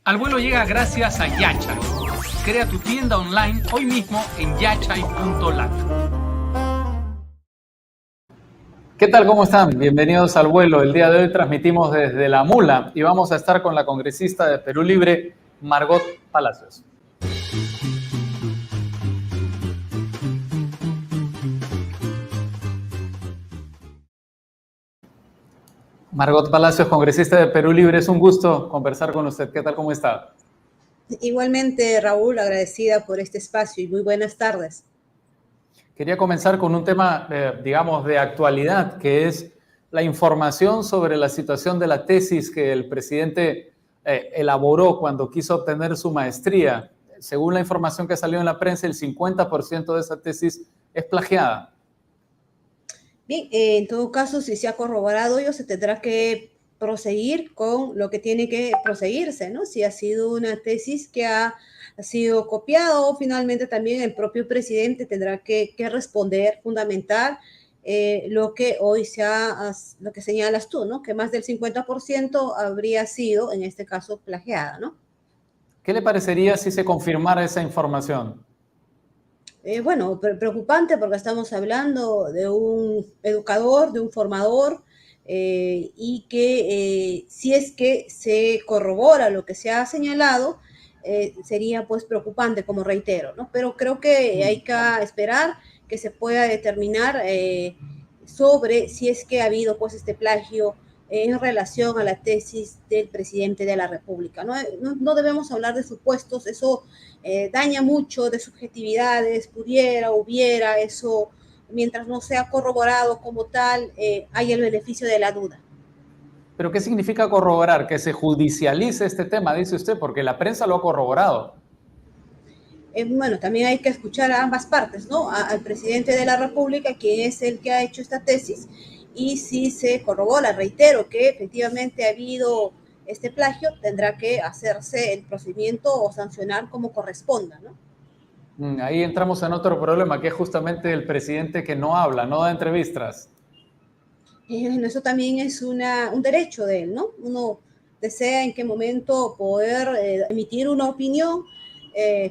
Al Vuelo llega gracias a Yachay. Crea tu tienda online hoy mismo en yachay.lat. ¿Qué tal? ¿Cómo están? Bienvenidos al Vuelo. El día de hoy transmitimos desde La Mula y vamos a estar con la congresista de Perú Libre, Margot Palacios. Margot Palacios, congresista de Perú Libre, es un gusto conversar con usted. ¿Qué tal? ¿Cómo está? Igualmente, Raúl, agradecida por este espacio y muy buenas tardes. Quería comenzar con un tema, digamos, de actualidad, que es la información sobre la situación de la tesis que el presidente elaboró cuando quiso obtener su maestría. Según la información que salió en la prensa, el 50% de esa tesis es plagiada. Bien, en todo caso, si se ha corroborado ello, se tendrá que proseguir con lo que tiene que proseguirse, ¿no? Si ha sido una tesis que ha sido copiada o finalmente también el propio presidente tendrá que responder, fundamental, lo que hoy lo que señalas tú, ¿no? Que más del 50% habría sido, en este caso, plagiada, ¿no? ¿Qué le parecería si se confirmara esa información? Bueno, preocupante porque estamos hablando de un educador, de un formador, y que si es que se corrobora lo que se ha señalado, sería pues preocupante, como reitero, ¿no? Pero creo que hay que esperar que se pueda determinar sobre si es que ha habido pues este plagio en relación a la tesis del presidente de la República. No debemos hablar de supuestos, eso daña mucho de subjetividades, pudiera, hubiera, eso, mientras no sea corroborado como tal, hay el beneficio de la duda. ¿Pero qué significa corroborar? Que se judicialice este tema, dice usted, porque la prensa lo ha corroborado. Bueno, también hay que escuchar a ambas partes, ¿no? Al presidente de la República, que es el que ha hecho esta tesis, y si se corrobora, reitero, que efectivamente ha habido este plagio, tendrá que hacerse el procedimiento o sancionar como corresponda, ¿no? Ahí entramos en otro problema, que es justamente el presidente que no habla, no da entrevistas. Eso también es un derecho de él, ¿no? Uno desea en qué momento poder emitir una opinión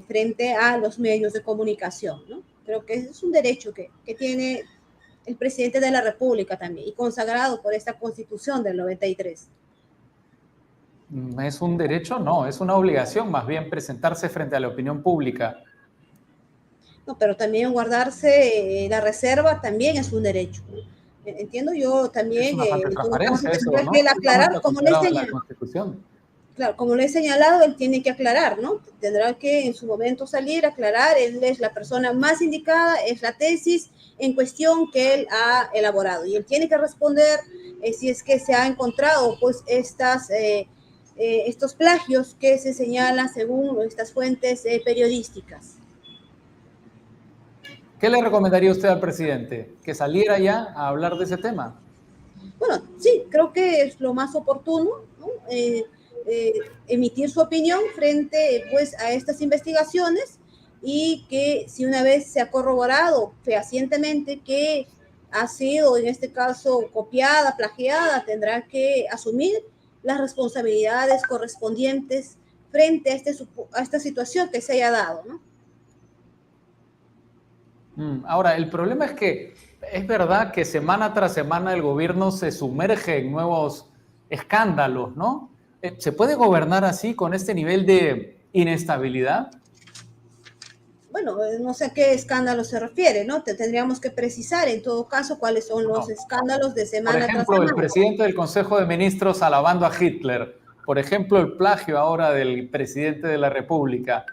frente a los medios de comunicación, ¿no? Creo que es un derecho que tiene el presidente de la República también, y consagrado por esta Constitución del 93. ¿Es un derecho? No, es una obligación más bien presentarse frente a la opinión pública. No, pero también guardarse la reserva también es un derecho, ¿no? Entiendo yo también, Es una falta de en todo caso, transparencia eso, tendrá ¿no? que aclarar, como le Consagrado en la enseña. Constitución. Claro, como le he señalado, él tiene que aclarar, ¿no? Tendrá que en su momento salir, aclarar, él es la persona más indicada, es la tesis en cuestión que él ha elaborado. Y él tiene que responder si es que se ha encontrado, pues, estos plagios que se señalan según estas fuentes periodísticas. ¿Qué le recomendaría usted al presidente? ¿Que saliera ya a hablar de ese tema? Bueno, sí, creo que es lo más oportuno, ¿no? Emitir su opinión frente pues a estas investigaciones, y que si una vez se ha corroborado fehacientemente que ha sido en este caso copiada, plagiada, tendrá que asumir las responsabilidades correspondientes frente a esta situación que se haya dado, ¿no? Ahora, el problema es que es verdad que semana tras semana el gobierno se sumerge en nuevos escándalos, ¿no? ¿Se puede gobernar así con este nivel de inestabilidad? Bueno, no sé a qué escándalo se refiere, ¿no? Tendríamos que precisar en todo caso cuáles son los escándalos de Por semana tras ejemplo, el semana. presidente del Consejo de Ministros alabando a Hitler. Por ejemplo, el plagio ahora del presidente de la República.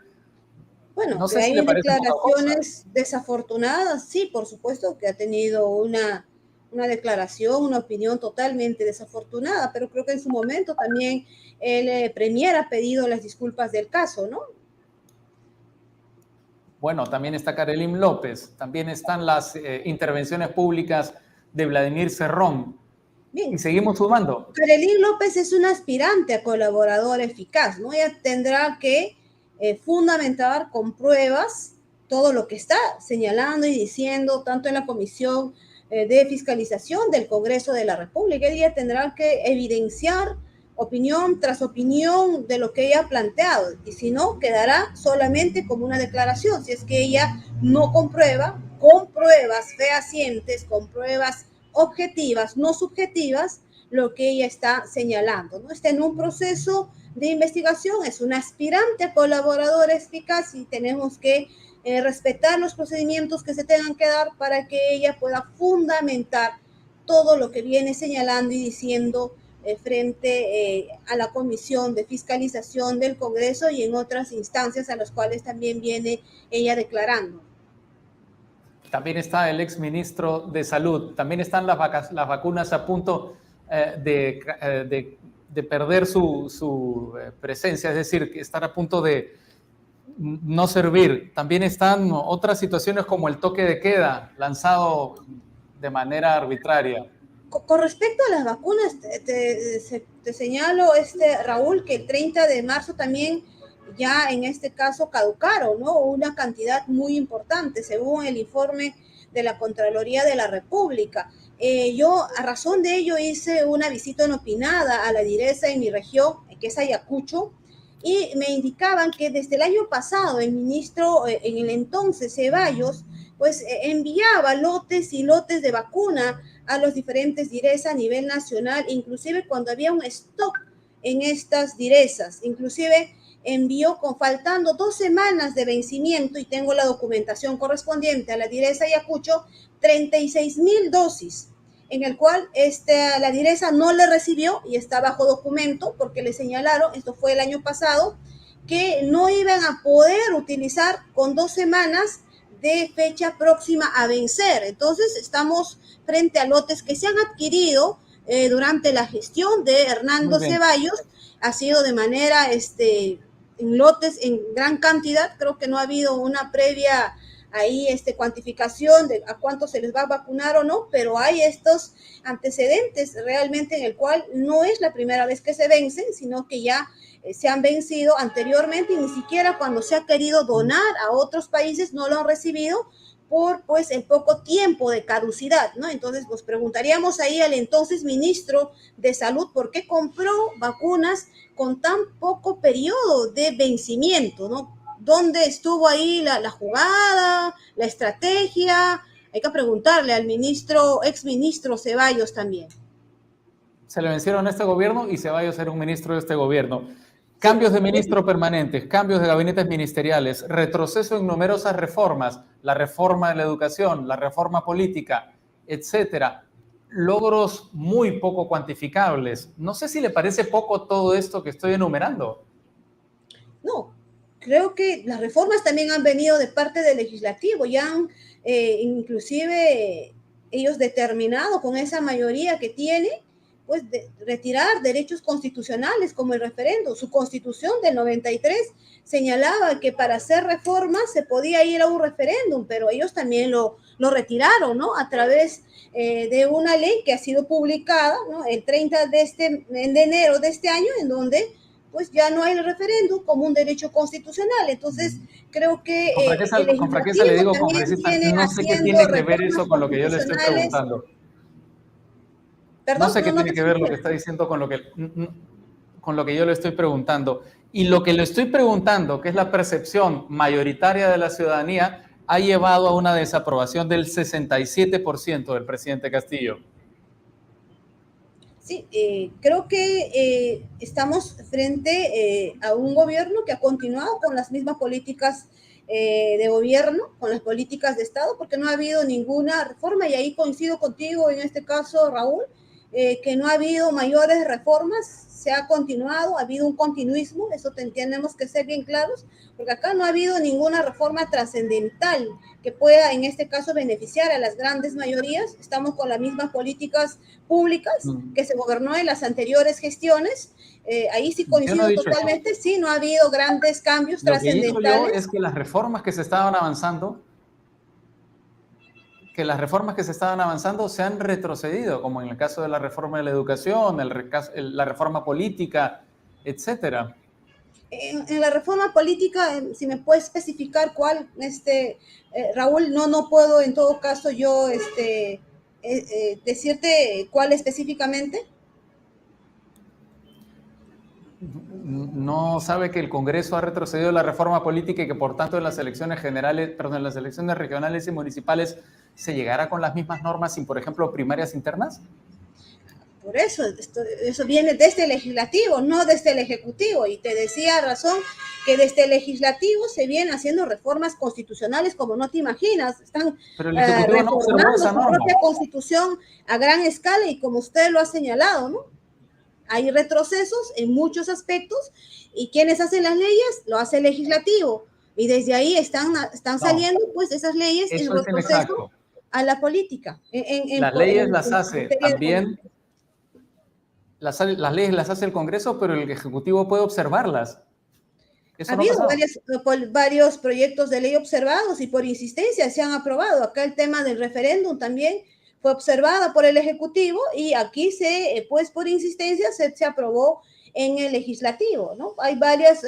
Bueno, No que sé si hay le parece poca cosa. declaraciones desafortunadas, sí, por supuesto que ha tenido una declaración, una opinión totalmente desafortunada, pero creo que en su momento también el Premier ha pedido las disculpas del caso, ¿no? Bueno, también está Karelin López, también están las intervenciones públicas de Vladimir Cerrón. Bien, Y seguimos sumando. Karelin López es una aspirante a colaboradora eficaz, ¿no? Ella tendrá que fundamentar con pruebas todo lo que está señalando y diciendo, tanto en la Comisión de Fiscalización del Congreso de la República. Ella tendrá que evidenciar opinión tras opinión de lo que ella ha planteado, y si no, quedará solamente como una declaración, si es que ella no comprueba, con pruebas fehacientes, con pruebas objetivas, no subjetivas, lo que ella está señalando, ¿no? Está en un proceso de investigación, es una aspirante a colaboradora eficaz y tenemos que respetar los procedimientos que se tengan que dar para que ella pueda fundamentar todo lo que viene señalando y diciendo frente a la Comisión de Fiscalización del Congreso y en otras instancias a las cuales también viene ella declarando. También está el exministro de Salud, también están las vacunas a punto de perder su presencia, es decir, que están a punto de no servir. También están otras situaciones como el toque de queda lanzado de manera arbitraria. Con respecto a las vacunas, te señalo, Raúl, que el 30 de marzo también ya en este caso caducaron, ¿no? Una cantidad muy importante, según el informe de la Contraloría de la República. Yo, a razón de ello, hice una visita inopinada a la direza en mi región, que es Ayacucho, y me indicaban que desde el año pasado el ministro, en el entonces Ceballos, pues enviaba lotes y lotes de vacuna a los diferentes direzas a nivel nacional, inclusive cuando había un stock en estas direzas, inclusive envió faltando 2 semanas de vencimiento, y tengo la documentación correspondiente a la direza Ayacucho, 36,000 dosis, en el cual la direza no le recibió y está bajo documento porque le señalaron, esto fue el año pasado, que no iban a poder utilizar con 2 semanas de fecha próxima a vencer. Entonces estamos frente a lotes que se han adquirido durante la gestión de Hernando Ceballos, ha sido de manera en lotes en gran cantidad, creo que no ha habido una previa ahí cuantificación de a cuánto se les va a vacunar o no, pero hay estos antecedentes realmente en el cual no es la primera vez que se vencen, sino que ya se han vencido anteriormente y ni siquiera cuando se ha querido donar a otros países no lo han recibido por pues el poco tiempo de caducidad, ¿no? Entonces nos preguntaríamos ahí al entonces ministro de Salud por qué compró vacunas con tan poco periodo de vencimiento, ¿no? ¿Dónde estuvo ahí la jugada, la estrategia? Hay que preguntarle al exministro Ceballos también. Se le vencieron a este gobierno y Ceballos era un ministro de este gobierno. Cambios de ministro permanentes, cambios de gabinetes ministeriales, retroceso en numerosas reformas, la reforma de la educación, la reforma política, etcétera. Logros muy poco cuantificables. No sé si le parece poco todo esto que estoy enumerando. No, creo que las reformas también han venido de parte del legislativo, ya han inclusive ellos determinado con esa mayoría que tiene, pues retirar derechos constitucionales como el referendo. Su constitución del 93 señalaba que para hacer reformas se podía ir a un referéndum, pero ellos también lo retiraron, ¿no? A través de una ley que ha sido publicada, ¿no? El 30 de enero de este año, en donde pues ya no hay el referéndum como un derecho constitucional. Entonces, creo que con fraqueza le digo, congresista, no sé qué tiene que ver eso con lo que yo le estoy preguntando. Perdón, no sé qué tiene que ver lo que está diciendo con lo que yo le estoy preguntando. Y lo que le estoy preguntando, que es la percepción mayoritaria de la ciudadanía, ha llevado a una desaprobación del 67% del presidente Castillo. Sí, creo que estamos frente a un gobierno que ha continuado con las mismas políticas de gobierno, con las políticas de Estado, porque no ha habido ninguna reforma, y ahí coincido contigo en este caso, Raúl, que no ha habido mayores reformas, se ha continuado, ha habido un continuismo, eso tenemos que ser bien claros, porque acá no ha habido ninguna reforma trascendental que pueda en este caso beneficiar a las grandes mayorías. Estamos con las mismas políticas públicas que se gobernó en las anteriores gestiones. Ahí sí coincido totalmente, sí, no ha habido grandes cambios trascendentales. Lo que he dicho yo es que las reformas que se estaban avanzando, se han retrocedido, como en el caso de la reforma de la educación, la reforma política, etcétera. En la reforma política, si me puedes especificar cuál, Raúl, no puedo en todo caso yo decirte cuál específicamente. ¿No sabe que el Congreso ha retrocedido la reforma política y que por tanto en las elecciones regionales y municipales se llegará con las mismas normas sin, por ejemplo, primarias internas? Por eso, eso viene desde el legislativo, no desde el ejecutivo. Y te decía razón que desde el legislativo se vienen haciendo reformas constitucionales como no te imaginas. Están reformando su propia constitución a gran escala y como usted lo ha señalado, ¿no? Hay retrocesos en muchos aspectos y quienes hacen las leyes lo hace el legislativo. Y desde ahí están saliendo pues esas leyes en retroceso a la política. Las leyes las hace también... Las leyes las hace el Congreso, pero el Ejecutivo puede observarlas. Ha habido varios proyectos de ley observados y por insistencia se han aprobado. Acá el tema del referéndum también fue observada por el Ejecutivo y aquí pues por insistencia se aprobó en el Legislativo, ¿no? Hay varios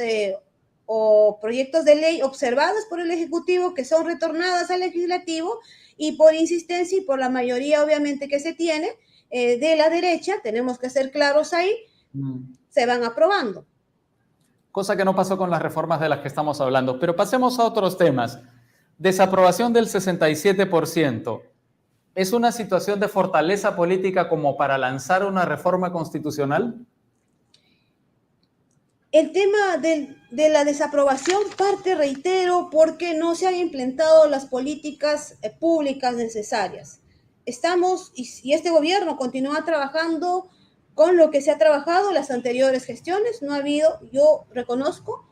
proyectos de ley observados por el Ejecutivo que son retornadas al Legislativo y por insistencia y por la mayoría obviamente que se tiene, de la derecha, tenemos que ser claros ahí, se van aprobando. Cosa que no pasó con las reformas de las que estamos hablando. Pero pasemos a otros temas. Desaprobación del 67%. ¿Es una situación de fortaleza política como para lanzar una reforma constitucional? El tema de la desaprobación parte, reitero, porque no se han implementado las políticas públicas necesarias. Estamos, y este gobierno continúa trabajando con lo que se ha trabajado en las anteriores gestiones. No ha habido, yo reconozco,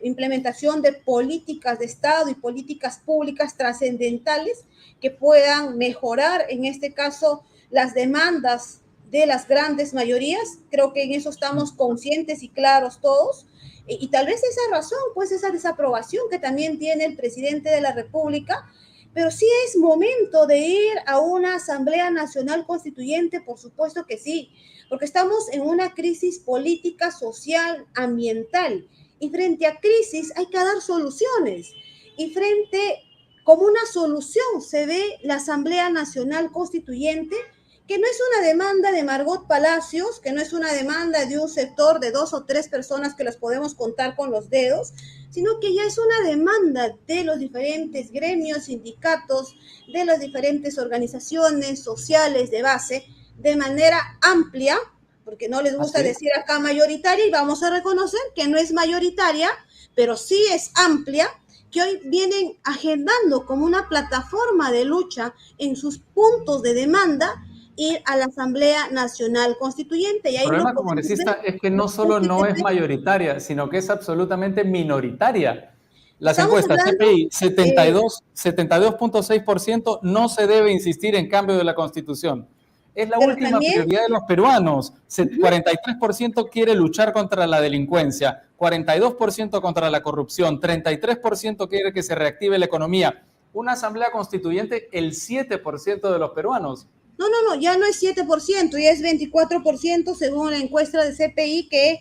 implementación de políticas de Estado y políticas públicas trascendentales que puedan mejorar, en este caso, las demandas de las grandes mayorías. Creo que en eso estamos conscientes y claros todos. Y tal vez esa razón, pues esa desaprobación que también tiene el presidente de la República. Pero sí es momento de ir a una Asamblea Nacional Constituyente, por supuesto que sí, porque estamos en una crisis política, social, ambiental, y frente a crisis hay que dar soluciones, y como una solución se ve la Asamblea Nacional Constituyente, que no es una demanda de Margot Palacios, que no es una demanda de un sector de 2 o 3 personas que las podemos contar con los dedos, sino que ya es una demanda de los diferentes gremios, sindicatos, de las diferentes organizaciones sociales de base, de manera amplia, porque no les gusta decir acá mayoritaria, y vamos a reconocer que no es mayoritaria, pero sí es amplia, que hoy vienen agendando como una plataforma de lucha en sus puntos de demanda, ir a la Asamblea Nacional Constituyente. Y ahí el problema congresista es que no solo no es mayoritaria, sino que es absolutamente minoritaria. Las encuestas CPI, 72.6% no se debe insistir en cambio de la Constitución. Es la última prioridad de los peruanos. 43% quiere luchar contra la delincuencia, 42% contra la corrupción, 33% quiere que se reactive la economía. Una asamblea constituyente, el 7% de los peruanos. No, ya no es 7%, ya es 24% según la encuesta de CPI que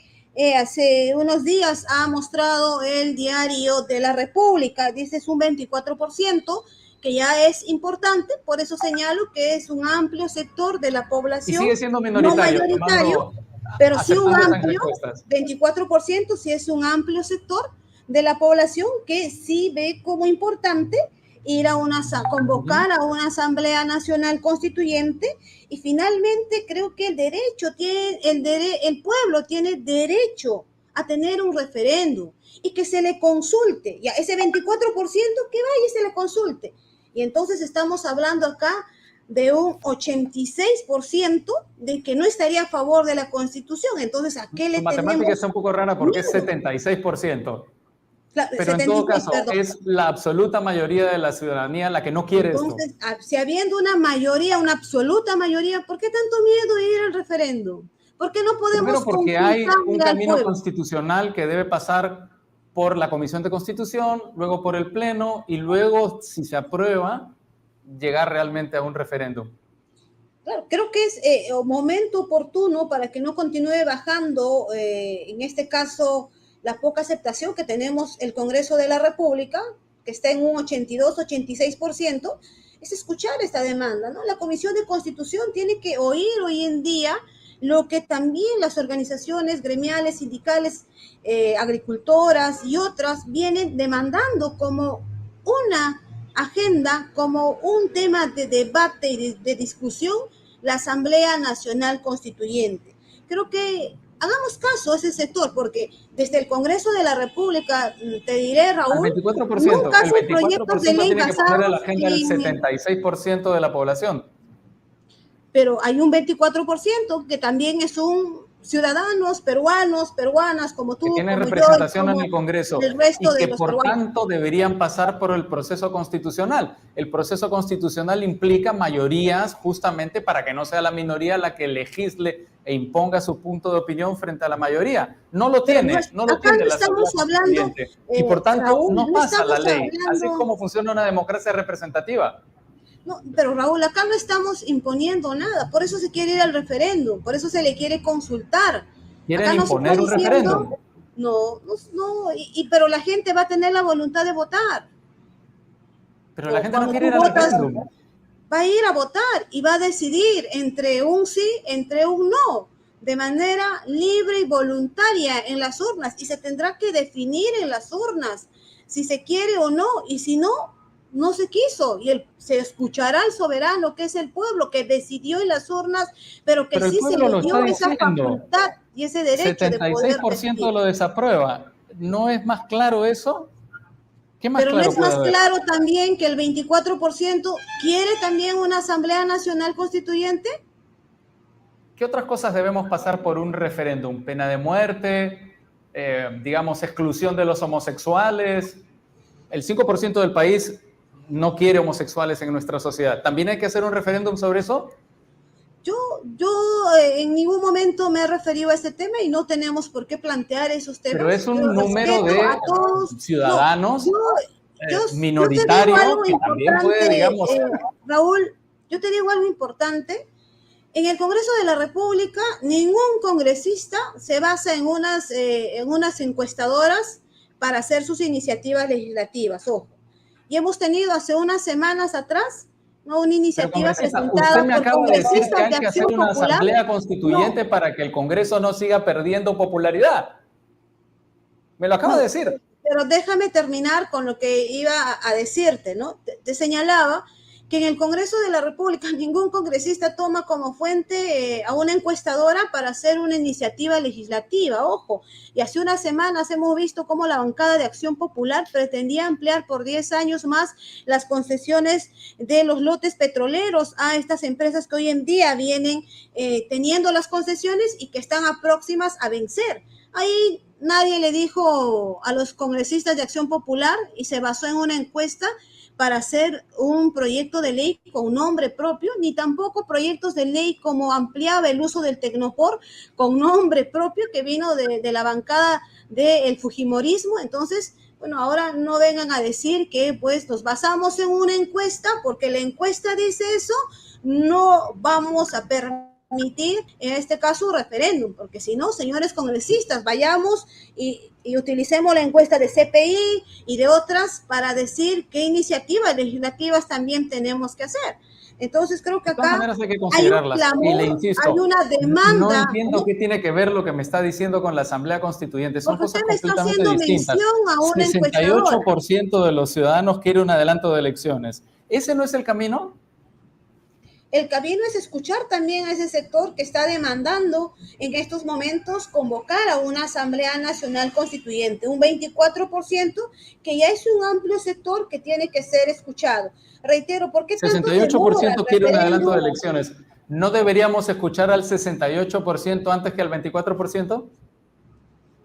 hace unos días ha mostrado el Diario de la República. Dice es un 24%, que ya es importante, por eso señalo que es un amplio sector de la población. Y sigue siendo minoritario. No mayoritario, pero sí un amplio, 24% sí es un amplio sector de la población que sí ve como importante ir a convocar a una Asamblea Nacional Constituyente, y finalmente creo que el pueblo tiene derecho a tener un referéndum y que se le consulte, ya ese 24% que vaya y se le consulte. Y entonces estamos hablando acá de un 86% de que no estaría a favor de la Constitución. Entonces, ¿a qué le tenemos? La matemática está un poco rara porque es 76%. Claro, pero 76, en todo caso, perdón, es la absoluta mayoría de la ciudadanía la que no quiere entonces, esto. Si habiendo una mayoría, una absoluta mayoría, ¿por qué tanto miedo de ir al referéndum? ¿Por qué no podemos consultarle? Porque hay un camino constitucional que debe pasar por la Comisión de Constitución, luego por el Pleno y luego, si se aprueba, llegar realmente a un referéndum. Claro, creo que es momento oportuno para que no continúe bajando, en este caso, la poca aceptación que tenemos el Congreso de la República, que está en un 82-86%, es escuchar esta demanda, ¿no? La Comisión de Constitución tiene que oír hoy en día lo que también las organizaciones gremiales, sindicales, agricultoras y otras vienen demandando como una agenda, como un tema de debate y de discusión, la Asamblea Nacional Constituyente. Creo que hagamos caso a ese sector, porque desde el Congreso de la República, te diré, Raúl, el 24%, nunca hacen proyectos de ley tiene que poner a la basados agenda el 76% de la población. Pero hay un 24% que también son ciudadanos peruanos, peruanas, como tú, que tienen como representación yo, como en el Congreso el resto y que de los por peruanos. tanto deberían pasar por el proceso constitucional. El proceso constitucional implica mayorías justamente para que no sea la minoría la que legisle e imponga su punto de opinión frente a la mayoría. No lo tiene, no lo tiene la Asamblea Constituyente. Y por tanto Raúl, no pasa la ley, así como funciona una democracia representativa. No, pero Raúl, acá no estamos imponiendo nada, por eso se quiere ir al referéndum, por eso se le quiere consultar. ¿Quieren imponer un referéndum? No, pero la gente va a tener la voluntad de votar. Pero la gente no quiere ir al referéndum. Va a ir a votar y va a decidir entre un sí, entre un no, de manera libre y voluntaria en las urnas, y se tendrá que definir en las urnas si se quiere o no, y si no, no se quiso, y se escuchará al soberano, que es el pueblo, que decidió en las urnas, pero que sí se le dio esa facultad y ese derecho de poder decidir. 76% lo desaprueba. ¿No es más claro eso? ¿Qué más pero claro no es más haber? Claro también que el 24% quiere también una Asamblea Nacional Constituyente. ¿Qué otras cosas debemos pasar por un referéndum? ¿Pena de muerte? Digamos, exclusión de los homosexuales. El 5% del país no quiere homosexuales en nuestra sociedad. ¿También hay que hacer un referéndum sobre eso? Yo en ningún momento me he referido a ese tema y no tenemos por qué plantear esos temas. Pero es un número de ciudadanos minoritario que también puede, digamos... Raúl, yo te digo algo importante. En el Congreso de la República, ningún congresista se basa en unas encuestadoras para hacer sus iniciativas legislativas, ojo. Y hemos tenido hace unas semanas atrás una iniciativa presentada por congresistas de Acción Popular. Usted me acaba de decir que hay que hacer una asamblea constituyente para que el Congreso no siga perdiendo popularidad. Me lo acaba de decir. Pero déjame terminar con lo que iba a decirte, ¿no? Te señalaba que en el Congreso de la República ningún congresista toma como fuente a una encuestadora para hacer una iniciativa legislativa, ojo. Y hace unas semanas hemos visto cómo la bancada de Acción Popular pretendía ampliar por 10 años más las concesiones de los lotes petroleros a estas empresas que hoy en día vienen teniendo las concesiones y que están próximas a vencer. Ahí nadie le dijo a los congresistas de Acción Popular y se basó en una encuesta para hacer un proyecto de ley con nombre propio, ni tampoco proyectos de ley como ampliaba el uso del Tecnopor con nombre propio que vino de la bancada del fujimorismo. Entonces, bueno, ahora no vengan a decir que pues nos basamos en una encuesta, porque la encuesta dice eso, no vamos a permitir en este caso un referéndum, porque si no, señores congresistas, vayamos y utilicemos la encuesta de CPI y de otras para decir qué iniciativas legislativas también tenemos que hacer. Entonces creo que De todas acá maneras hay que hay un considerarlas. Y le clamor, insisto, hay una no demanda, entiendo ¿no? qué tiene que ver lo que me está diciendo con la Asamblea Constituyente. Son Porque usted cosas me está completamente haciendo distintas. mención a una encuestadora. 68% de los ciudadanos quiere un adelanto de elecciones. ¿Ese no es el camino? El camino es escuchar también a ese sector que está demandando en estos momentos convocar a una Asamblea Nacional Constituyente, un 24% que ya es un amplio sector que tiene que ser escuchado. Reitero, ¿por qué tanto demora el 68% quiere un adelanto de referéndum? elecciones. ¿No deberíamos escuchar al 68% antes que al 24%?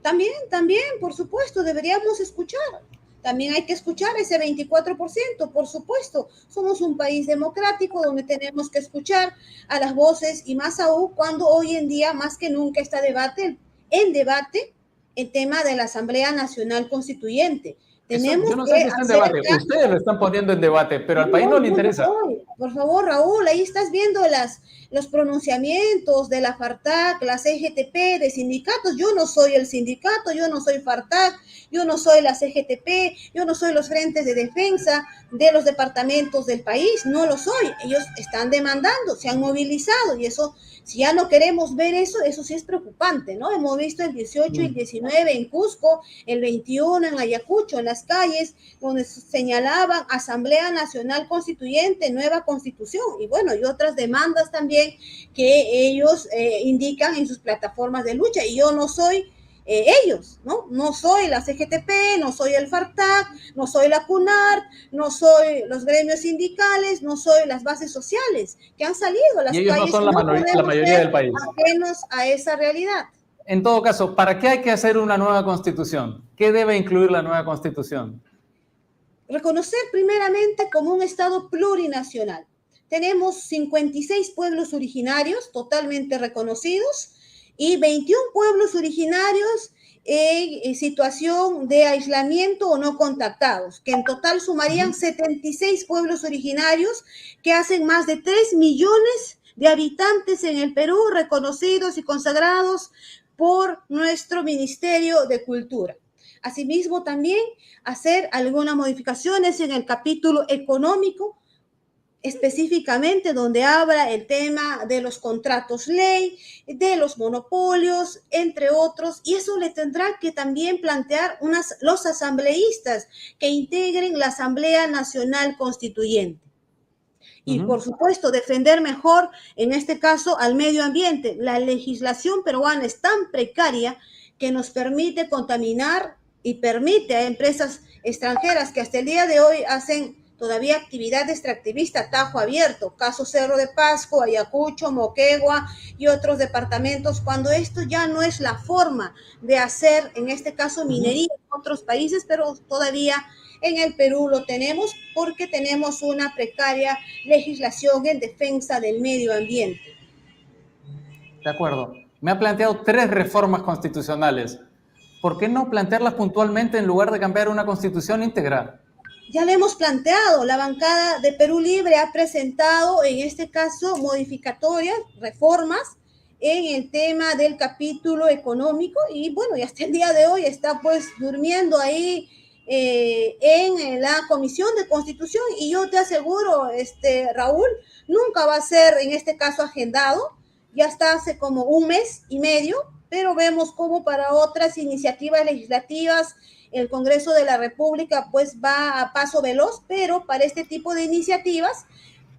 También, por supuesto, deberíamos escuchar. También hay que escuchar ese 24%, por supuesto. Somos un país democrático donde tenemos que escuchar a las voces y más aún cuando hoy en día, más que nunca, está en debate el tema de la Asamblea Nacional Constituyente. Eso, Tenemos yo no sé que si está en hacer debate. Ustedes lo están poniendo en debate, pero al país no le yo no interesa. soy. Por favor, Raúl, ahí estás viendo los pronunciamientos de la FARTAC, la CGTP, de sindicatos. Yo no soy el sindicato, yo no soy FARTAC, yo no soy la CGTP, yo no soy los frentes de defensa de los departamentos del país, no lo soy. Ellos están demandando, se han movilizado y eso, si ya no queremos ver eso, eso sí es preocupante, ¿no? Hemos visto el 18 y el 19 en Cusco, el 21 en Ayacucho, en las calles, donde señalaban Asamblea Nacional Constituyente, nueva constitución, y bueno, y otras demandas también que ellos indican en sus plataformas de lucha, y yo no soy ellos, ¿no? No soy la CGTP, no soy el FARTAC, no soy la CUNAR, no soy los gremios sindicales, no soy las bases sociales que han salido a las Y ellos no calles son y la no podemos mayoría ser del país. ajenos a esa realidad. En todo caso, ¿para qué hay que hacer una nueva constitución? ¿Qué debe incluir la nueva constitución? Reconocer primeramente como un Estado plurinacional. Tenemos 56 pueblos originarios totalmente reconocidos y 21 pueblos originarios en situación de aislamiento o no contactados, que en total sumarían 76 pueblos originarios que hacen más de 3 millones de habitantes en el Perú reconocidos y consagrados por nuestro Ministerio de Cultura. Asimismo, también hacer algunas modificaciones en el capítulo económico, específicamente donde habla el tema de los contratos ley, de los monopolios, entre otros, y eso le tendrá que también plantear los asambleístas que integren la Asamblea Nacional Constituyente. Y por supuesto, defender mejor, en este caso, al medio ambiente. La legislación peruana es tan precaria que nos permite contaminar y permite a empresas extranjeras que hasta el día de hoy hacen todavía actividad extractivista, Tajo Abierto, caso Cerro de Pasco, Ayacucho, Moquegua y otros departamentos, cuando esto ya no es la forma de hacer, en este caso, minería en otros países, pero todavía en el Perú lo tenemos porque tenemos una precaria legislación en defensa del medio ambiente. De acuerdo. Me ha planteado 3 reformas constitucionales. ¿Por qué no plantearlas puntualmente en lugar de cambiar una constitución íntegra? Ya le hemos planteado, la bancada de Perú Libre ha presentado, en este caso, modificatorias, reformas en el tema del capítulo económico y bueno, y hasta el día de hoy está pues durmiendo ahí en la Comisión de Constitución y yo te aseguro, Raúl, nunca va a ser en este caso agendado, ya está hace como un mes y medio, pero vemos cómo para otras iniciativas legislativas el Congreso de la República pues va a paso veloz, pero para este tipo de iniciativas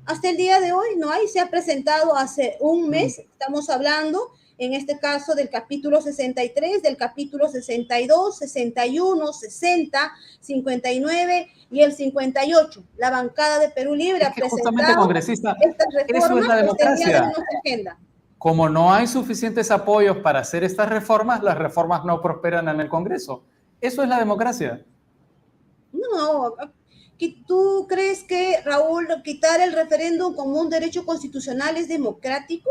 hasta el día de hoy no hay, se ha presentado hace un mes, estamos hablando en este caso del capítulo 63, del capítulo 62, 61, 60, 59 y el 58. La bancada de Perú Libre ha Justamente, presentado congresista, estas eso es reformas la hasta el día de democracia. nuestra agenda. Como no hay suficientes apoyos para hacer estas reformas, las reformas no prosperan en el Congreso. Eso es la democracia. No, ¿tú crees que, Raúl, quitar el referéndum como un derecho constitucional es democrático?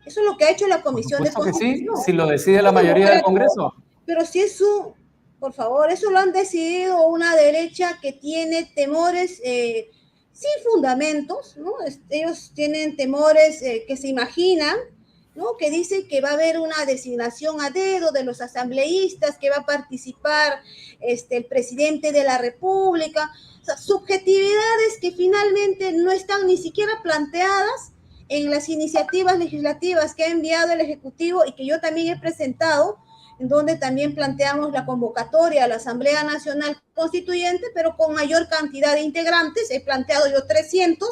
Eso es lo que ha hecho la Comisión de Constitución. Sí, si lo decide la mayoría del Congreso. Pero si es por favor, eso lo han decidido una derecha que tiene temores sin fundamentos, ¿no? Ellos tienen temores que se imaginan ¿no? Que dice que va a haber una designación a dedo de los asambleístas, que va a participar el presidente de la República. O sea, subjetividades que finalmente no están ni siquiera planteadas en las iniciativas legislativas que ha enviado el Ejecutivo y que yo también he presentado, en donde también planteamos la convocatoria a la Asamblea Nacional Constituyente, pero con mayor cantidad de integrantes. He planteado yo 300,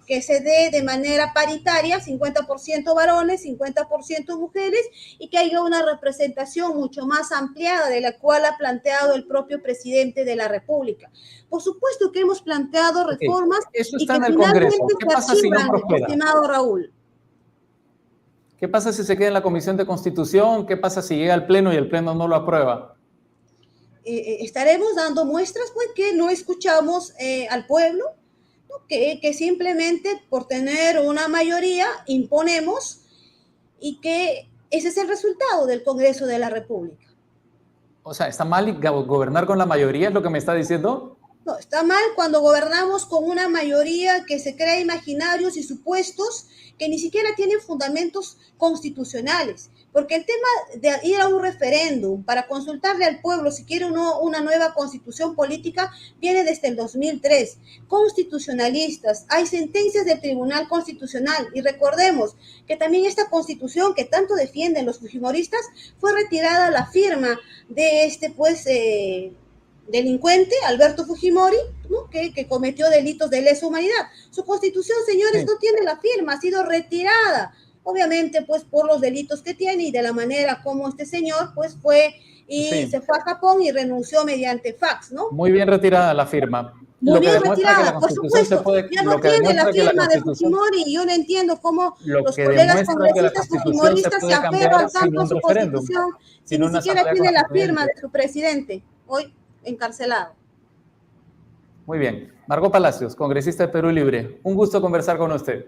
que se dé de manera paritaria, 50% varones, 50% mujeres, y que haya una representación mucho más ampliada de la cual ha planteado el propio presidente de la República. Por supuesto que hemos planteado reformas Eso y está que en el finalmente Congreso. ¿Qué pasa si no prospera? estimado Raúl. ¿Qué pasa si se queda en la Comisión de Constitución? ¿Qué pasa si llega al Pleno y el Pleno no lo aprueba? Estaremos dando muestras, pues, que no escuchamos al pueblo, ¿no? que simplemente por tener una mayoría imponemos, y que ese es el resultado del Congreso de la República. O sea, ¿está mal gobernar con la mayoría, es lo que me está diciendo? No, está mal cuando gobernamos con una mayoría que se crea imaginarios y supuestos que ni siquiera tienen fundamentos constitucionales. Porque el tema de ir a un referéndum para consultarle al pueblo si quiere o no una nueva constitución política viene desde el 2003. Constitucionalistas, hay sentencias del Tribunal Constitucional, y recordemos que también esta constitución que tanto defienden los fujimoristas fue retirada la firma de delincuente, Alberto Fujimori, ¿no? que cometió delitos de lesa humanidad. Su constitución, señores, no tiene la firma, ha sido retirada, obviamente, pues, por los delitos que tiene y de la manera como este señor, pues, se fue a Japón y renunció mediante fax, ¿no? Muy bien retirada la firma. Muy bien retirada, por supuesto. Ya no tiene la firma de Fujimori, y yo no entiendo cómo los colegas congresistas fujimoristas se aferran tanto a su constitución si ni siquiera tiene la firma de su presidente, hoy encarcelado. Muy bien. Margot Palacios, congresista de Perú Libre. Un gusto conversar con usted.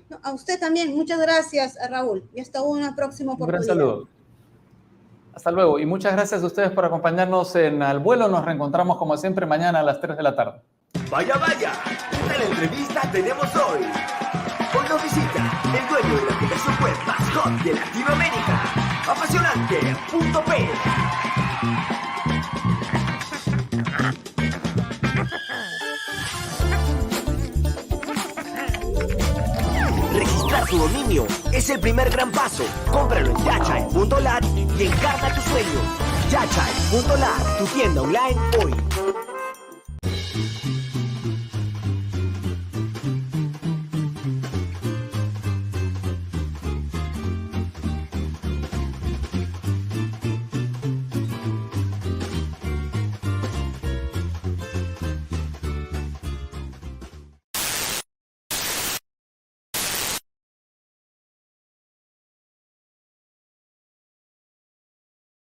No, a usted también. Muchas gracias, Raúl. Y hasta una próxima oportunidad. Un gran saludo. Hasta luego. Y muchas gracias a ustedes por acompañarnos en Al Vuelo. Nos reencontramos como siempre mañana a las 3 de la tarde. Vaya, vaya. Una entrevista tenemos hoy. Hoy nos visita el dueño de la aplicación web más hot de Latinoamérica. Apasionante.p. Registrar tu dominio es el primer gran paso. Cómpralo en yachai.lat y encarna tu sueño. Yachai.lat, tu tienda online hoy.